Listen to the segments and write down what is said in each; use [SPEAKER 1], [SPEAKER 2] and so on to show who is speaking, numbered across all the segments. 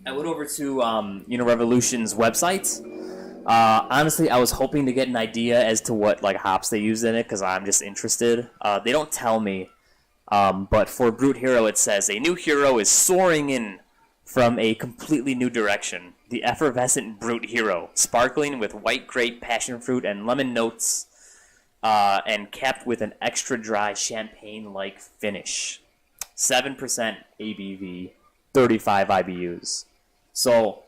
[SPEAKER 1] I went over to Revolution's website. Honestly, I was hoping to get an idea as to what like hops they use in it because I'm just interested. They don't tell me, but for Brute Hero it says a new hero is soaring in from a completely new direction. The effervescent Brute Hero, sparkling with white grape, passion fruit, and lemon notes, and capped with an extra dry champagne-like finish. 7% ABV, 35 IBUs. So,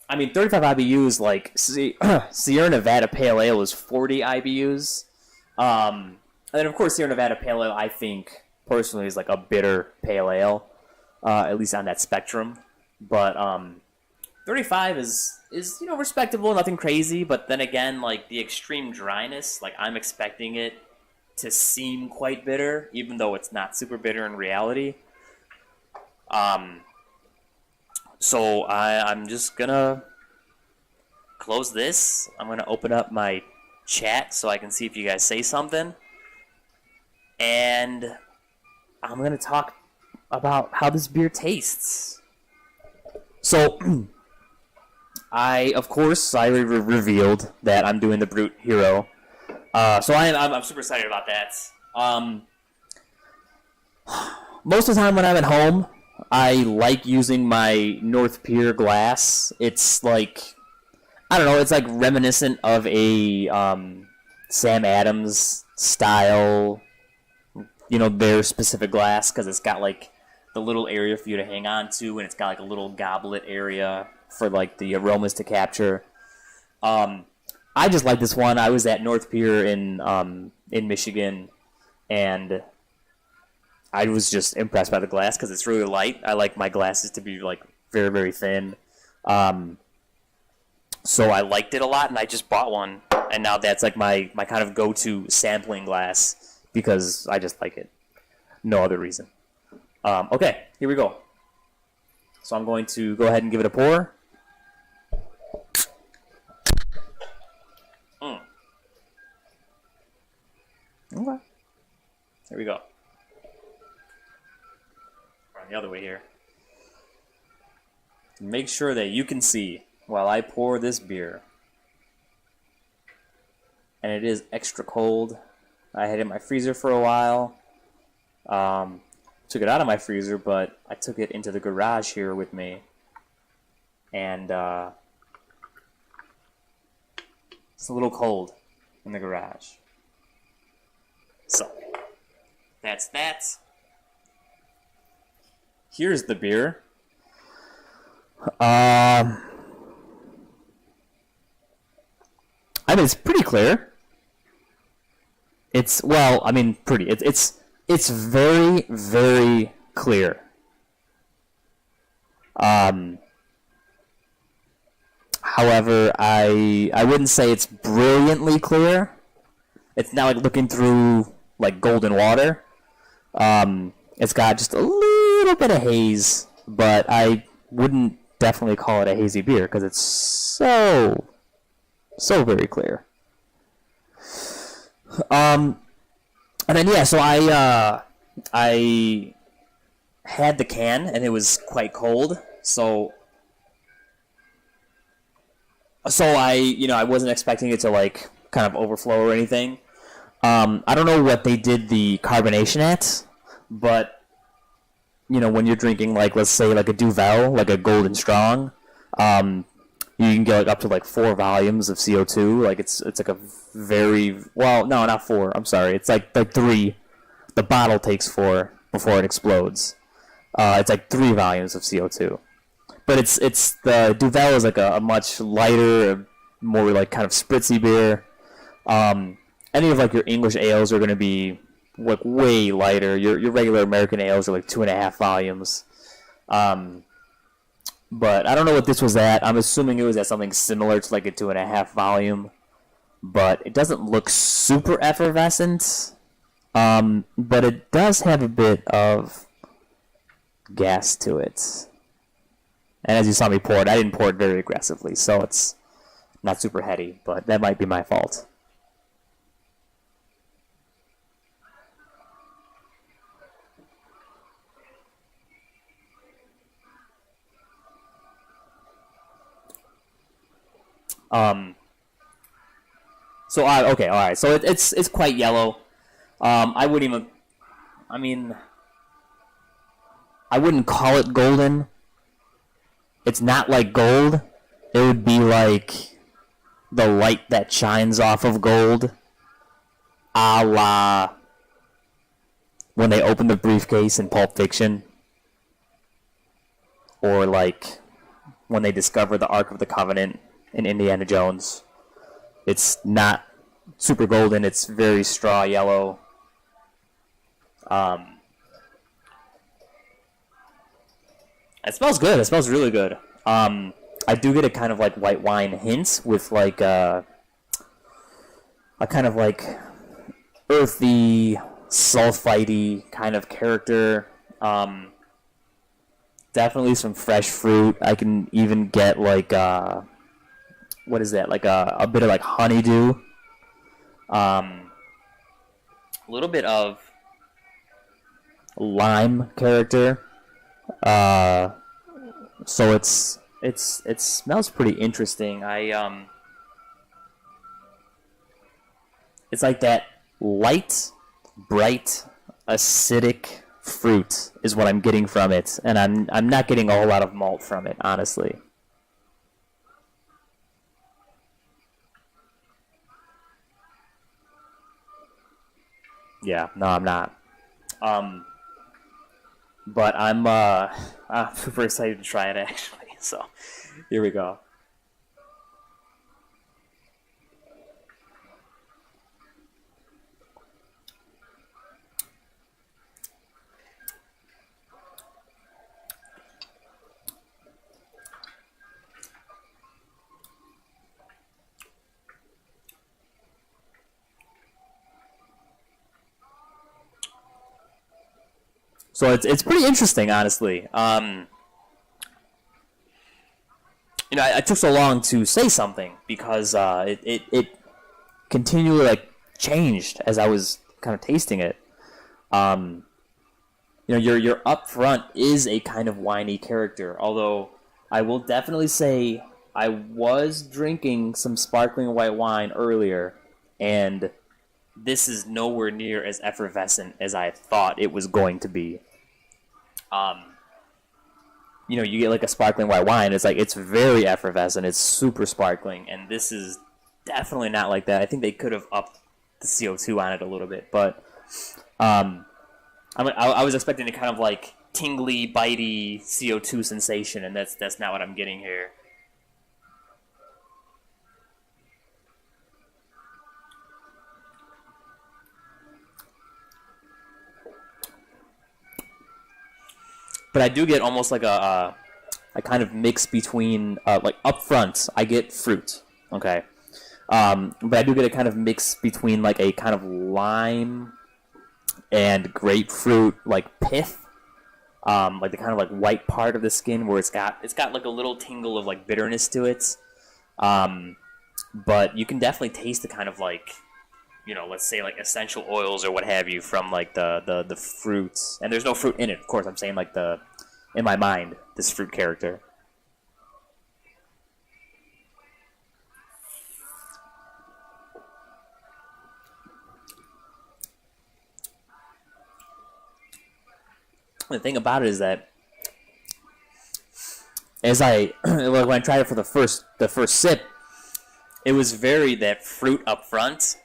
[SPEAKER 1] I mean, 35 IBUs, like, Sierra Nevada Pale Ale is 40 IBUs. And then, of course, Sierra Nevada Pale Ale, I think, personally, is like a bitter pale ale, at least on that spectrum. But 35 is respectable, nothing crazy. But then again, like, the extreme dryness, like, I'm expecting it to seem quite bitter, even though it's not super bitter in reality. So I'm just gonna close this. I'm gonna open up my chat so I can see if you guys say something. And I'm gonna talk about how this beer tastes. So, I revealed that I'm doing the Brute Hero. So I'm super excited about that. Most of the time when I'm at home, I like using my North Pier glass. It's like, I don't know, it's like reminiscent of a Sam Adams style, their specific glass, because it's got like the little area for you to hang on to, and it's got like a little goblet area for like the aromas to capture. I just like this one. I was at North Pier in Michigan, and I was just impressed by the glass because it's really light. I like my glasses to be like very, very thin. So I liked it a lot, and I just bought one, and now that's like my kind of go-to sampling glass because I just like it. No other reason. Okay, here we go. So I'm going to go ahead and give it a pour. Okay. There we go. Run the other way here. Make sure that you can see while I pour this beer. And it is extra cold. I had it in my freezer for a while. Took it out of my freezer, but I took it into the garage here with me. And it's a little cold in the garage. So, that's that. Here's the beer. I mean, it's pretty clear. It's pretty. It's very, very clear. However, I wouldn't say it's brilliantly clear. It's not like looking through like golden water. It's got just a little bit of haze, but I wouldn't definitely call it a hazy beer because it's so very clear. And then so I had the can and it was quite cold, so I wasn't expecting it to like kind of overflow or anything. I don't know what they did the carbonation at, but when you're drinking like, let's say like a Duvel, like a Golden Strong, you can get like up to like 4 volumes of CO2. Like it's like a very, well, no, not 4. I'm sorry. It's like 3. The bottle takes 4 before it explodes. It's like 3 volumes of CO2. But it's the Duvel is like a much lighter, more like kind of spritzy beer. Any of like your English ales are going to be like way lighter. Your regular American ales are like 2.5 volumes. But I don't know what this was at. I'm assuming it was at something similar to like a 2.5 volume. But it doesn't look super effervescent. But it does have a bit of gas to it. And as you saw me pour it, I didn't pour it very aggressively, so it's not super heady, but that might be my fault. Okay, all right. So it's quite yellow. I wouldn't even. I mean, I wouldn't call it golden. It's not like gold. It would be like the light that shines off of gold, a la when they open the briefcase in Pulp Fiction, or like when they discover the Ark of the Covenant in Indiana Jones. It's not super golden. It's very straw yellow. It smells good. It smells really good. I do get a kind of like white wine hint with like a kind of like earthy, sulfite kind of character. Definitely some fresh fruit. I can even get like what is that? Like a bit of like honeydew. A little bit of lime character. So it smells pretty interesting. It's like that light, bright, acidic fruit is what I'm getting from it, and I'm not getting a whole lot of malt from it, honestly. Yeah, no, I'm not. But I'm super excited to try it actually. So, here we go. So it's pretty interesting, honestly. I took so long to say something because it continually like changed as I was kind of tasting it. Your upfront is a kind of whiny character, although I will definitely say I was drinking some sparkling white wine earlier, and this is nowhere near as effervescent as I thought it was going to be. You get like a sparkling white wine, it's very effervescent, it's super sparkling, and this is definitely not like that. I think they could have upped the CO2 on it a little bit, but I was expecting a kind of like tingly, bitey CO2 sensation, and that's not what I'm getting here. But I do get almost like a kind of mix between like up front I get fruit, okay, but I do get a kind of mix between like a kind of lime and grapefruit like pith, like the kind of like white part of the skin where it's got like a little tingle of like bitterness to it, but you can definitely taste the kind of like, let's say like essential oils or what have you from like the fruits. And there's no fruit in it, of course. I'm saying like in my mind, this fruit character. The thing about it is that as when I tried it for the first sip, it was very that fruit up front,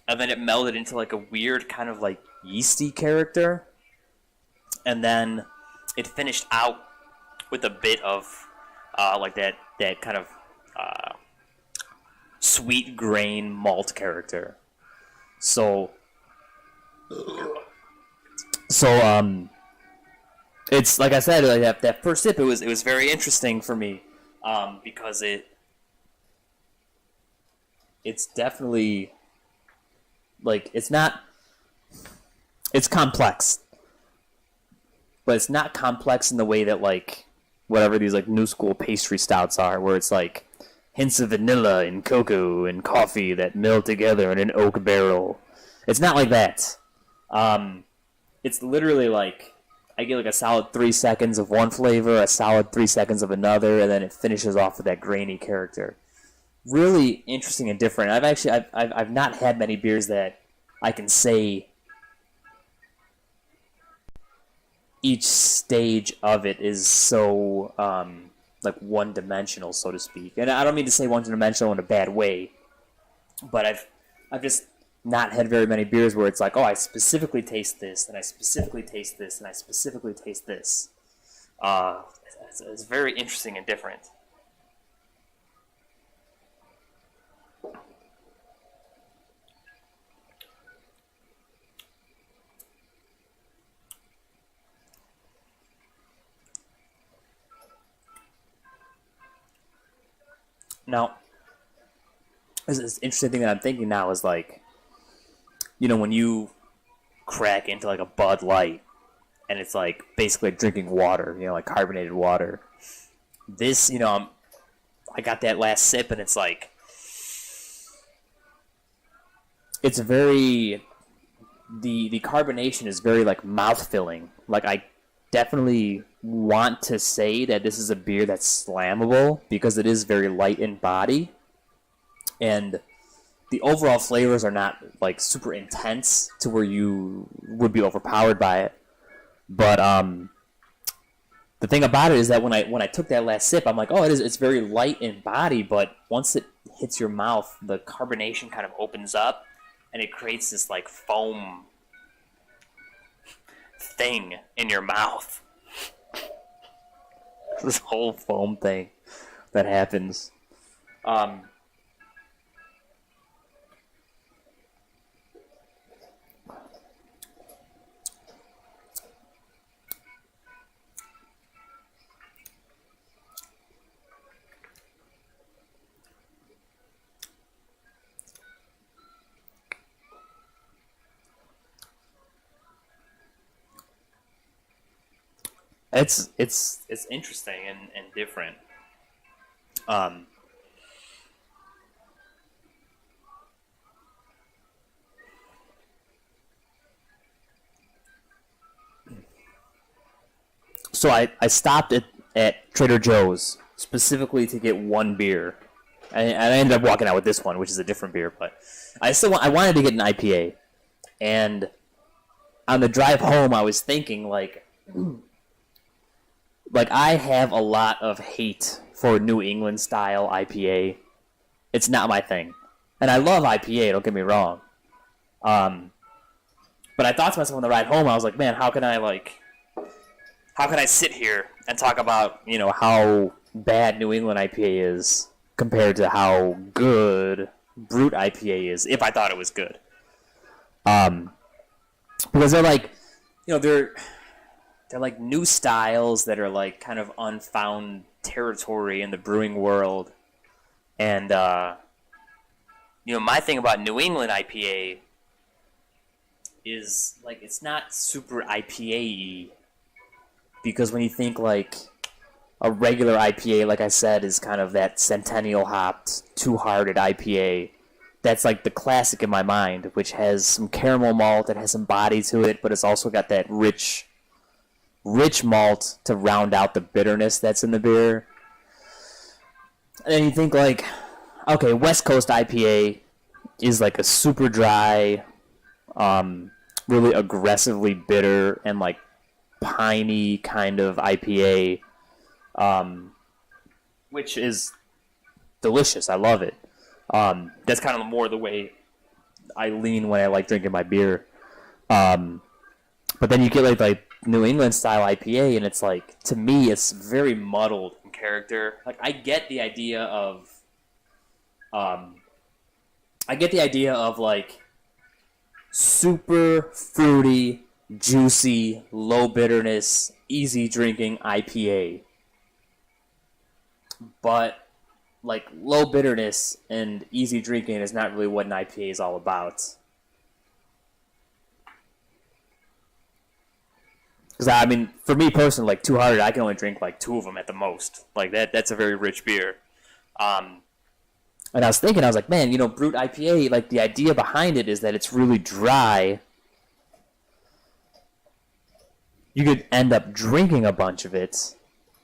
[SPEAKER 1] and then it melded into like a weird kind of like yeasty character, and then it finished out with a bit of like that kind of sweet grain malt character. So it's like I said, like that first sip, it was very interesting for me, because it's definitely like it's complex, but it's not complex in the way that like whatever these like new school pastry stouts are, where it's like hints of vanilla and cocoa and coffee that meld together in an oak barrel. It's not like that. It's literally like I get like a solid 3 seconds of one flavor, a solid 3 seconds of another, and then it finishes off with that grainy character. really interesting and different. I've not had many beers that I can say each stage of it is so like one-dimensional, so to speak. And I don't mean to say one-dimensional in a bad way, but I've just not had very many beers where it's like, oh, I specifically taste this, and I specifically taste this, and I specifically taste this. It's very interesting and different. Now, this interesting thing that I'm thinking now is like, when you crack into like a Bud Light, and it's like basically drinking water, like carbonated water. This, I got that last sip, and it's like, it's very, the carbonation is very like mouth-filling. Like, I definitely want to say that this is a beer that's slammable because it is very light in body, and the overall flavors are not like super intense to where you would be overpowered by it. But the thing about it is that when I took that last sip, I'm like, oh, it's very light in body, but once it hits your mouth, the carbonation kind of opens up, and it creates this like foam thing in your mouth. This whole foam thing that happens. It's interesting and different. So I stopped at Trader Joe's specifically to get one beer, and I ended up walking out with this one, which is a different beer. But I wanted to get an IPA, and on the drive home, I was thinking like I have a lot of hate for New England style IPA. It's not my thing, and I love IPA. Don't get me wrong. But I thought to myself on the ride home, I was like, man, how can I sit here and talk about, how bad New England IPA is compared to how good Brut IPA is, if I thought it was good. Because they're like, they're like new styles that are like kind of unfound territory in the brewing world. And, my thing about New England IPA is like, it's not super IPA-y. Because when you think like a regular IPA, like I said, is kind of that Centennial hopped, two-hearted IPA. That's like the classic in my mind, which has some caramel malt, it has some body to it, but it's also got that rich malt to round out the bitterness that's in the beer. And then you think like, okay, West Coast IPA is like a super dry, really aggressively bitter and like piney kind of IPA, which is delicious. I love it. That's kind of more the way I lean when I like drinking my beer. But then you get like New England style IPA, and it's like, to me, it's very muddled in character. Like, I get the idea of like super fruity, juicy, low bitterness, easy drinking IPA. But like low bitterness and easy drinking is not really what an IPA is all about. Because I mean, for me personally, like 200, I can only drink like 2 of them at the most. Like that's a very rich beer. And I was thinking, I was like, man, Brut IPA, like the idea behind it is that it's really dry. You could end up drinking a bunch of it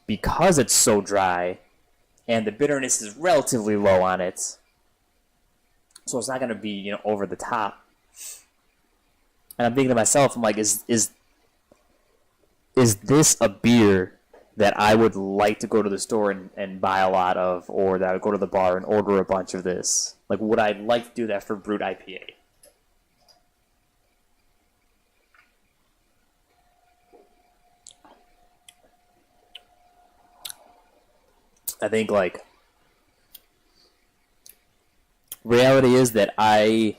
[SPEAKER 1] because it's so dry, and the bitterness is relatively low on it, so it's not going to be over the top. And I'm thinking to myself, I'm like, is this a beer that I would like to go to the store and buy a lot of, or that I would go to the bar and order a bunch of this? Like, would I like to do that for Brut IPA? I think, like, reality is that I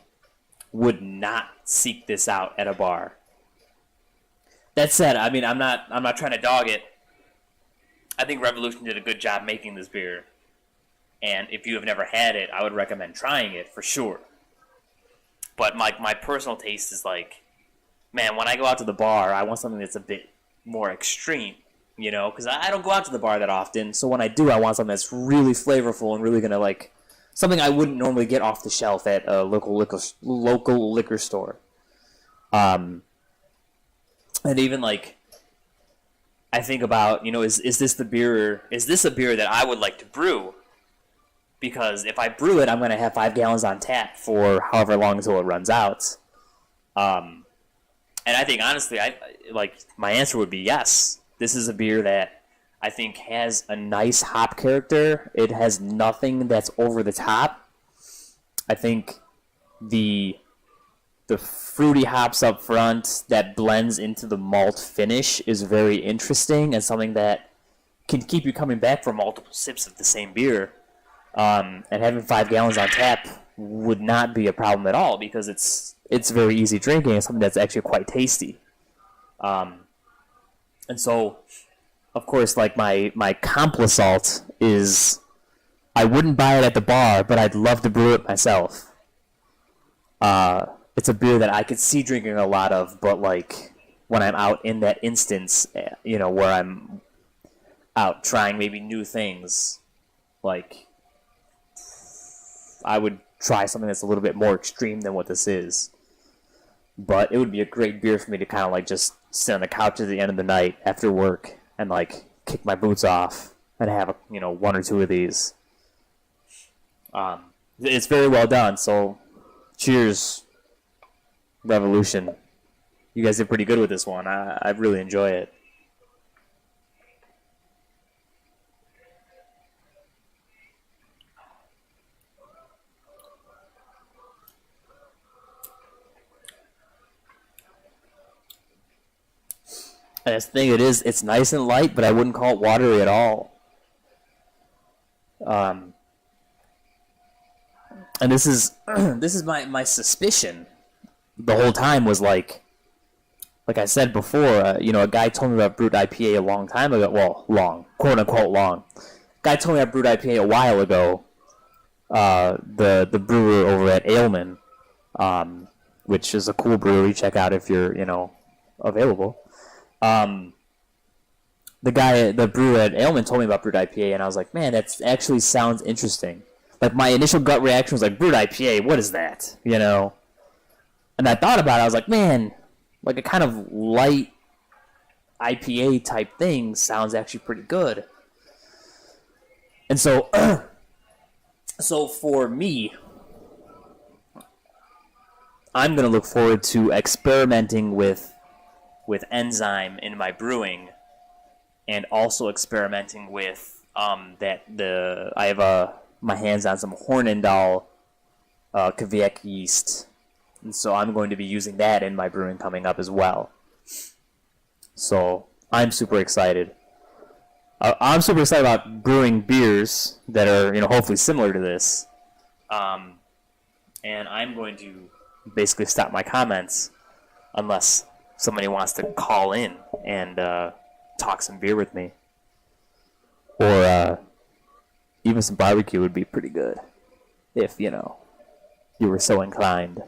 [SPEAKER 1] would not seek this out at a bar. That said, I mean, I'm not trying to dog it. I think Revolution did a good job making this beer, and if you have never had it, I would recommend trying it for sure. But my personal taste is like, man, when I go out to the bar, I want something that's a bit more extreme, because I don't go out to the bar that often. So when I do, I want something that's really flavorful and really gonna like something I wouldn't normally get off the shelf at a local liquor store. And even like, I think about, is this a beer that I would like to brew? Because if I brew it, I'm going to have 5 gallons on tap for however long until it runs out. And I think, honestly, my answer would be yes. This is a beer that I think has a nice hop character. It has nothing that's over the top. I think the fruity hops up front that blends into the malt finish is very interesting and something that can keep you coming back for multiple sips of the same beer. And having 5 gallons on tap would not be a problem at all because it's very easy drinking. It's something that's actually quite tasty. And so, of course, like my complisalt is, I wouldn't buy it at the bar, but I'd love to brew it myself. It's a beer that I could see drinking a lot of, but like when I'm out in that instance, where I'm out trying maybe new things, like I would try something that's a little bit more extreme than what this is. But it would be a great beer for me to kind of like just sit on the couch at the end of the night after work and like kick my boots off and have one or two of these. It's very well done, so cheers, Revolution. You guys did pretty good with this one. I really enjoy it. And that's the thing, it's nice and light, but I wouldn't call it watery at all. And this is my suspicion the whole time was like I said before, a guy told me about Brut IPA a long time ago. Well, long, quote unquote long. Guy told me about Brut IPA a while ago. The brewer over at Ailman, which is a cool brewery. Check out if you're available. The brewer at Ailman told me about Brut IPA, and I was like, man, that actually sounds interesting. Like, my initial gut reaction was like, Brut IPA, what is that? And I thought about it, I was like, man, like a kind of light IPA type thing sounds actually pretty good. And so, so for me, I'm going to look forward to experimenting with enzyme in my brewing, and also experimenting with I have my hands on some Hornindal Kveik yeast, and so I'm going to be using that in my brewing coming up as well. So I'm super excited. I'm super excited about brewing beers that are hopefully similar to this, and I'm going to basically stop my comments unless somebody wants to call in and talk some beer with me. Or even some barbecue would be pretty good if, you were so inclined.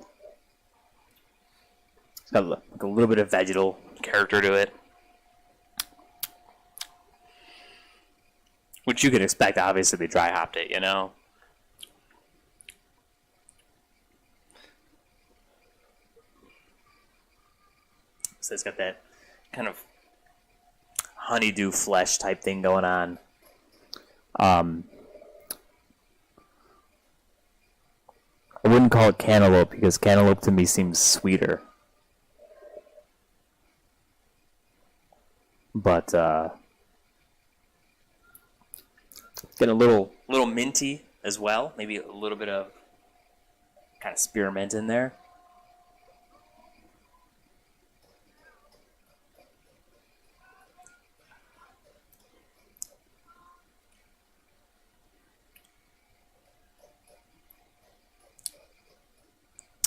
[SPEAKER 1] It's got like a little bit of vegetal character to it, which you could expect, obviously, if they dry hopped it, So it's got that kind of honeydew flesh type thing going on. I wouldn't call it cantaloupe because cantaloupe to me seems sweeter. But getting a little minty as well. Maybe a little bit of kind of spearmint in there.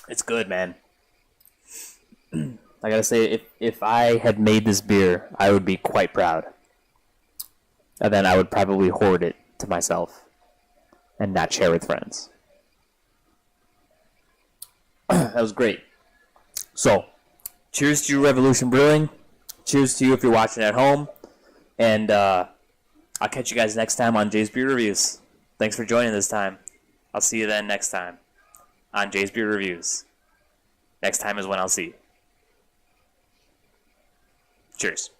[SPEAKER 1] It's good, man. I gotta say, if I had made this beer, I would be quite proud. And then I would probably hoard it to myself and not share with friends. That was great. So, cheers to you, Revolution Brewing. Cheers to you if you're watching at home. And I'll catch you guys next time on Jaysbeerreviews. Thanks for joining this time. I'll see you then next time on Jaysbeerreviews. Next time is when I'll see you. Cheers.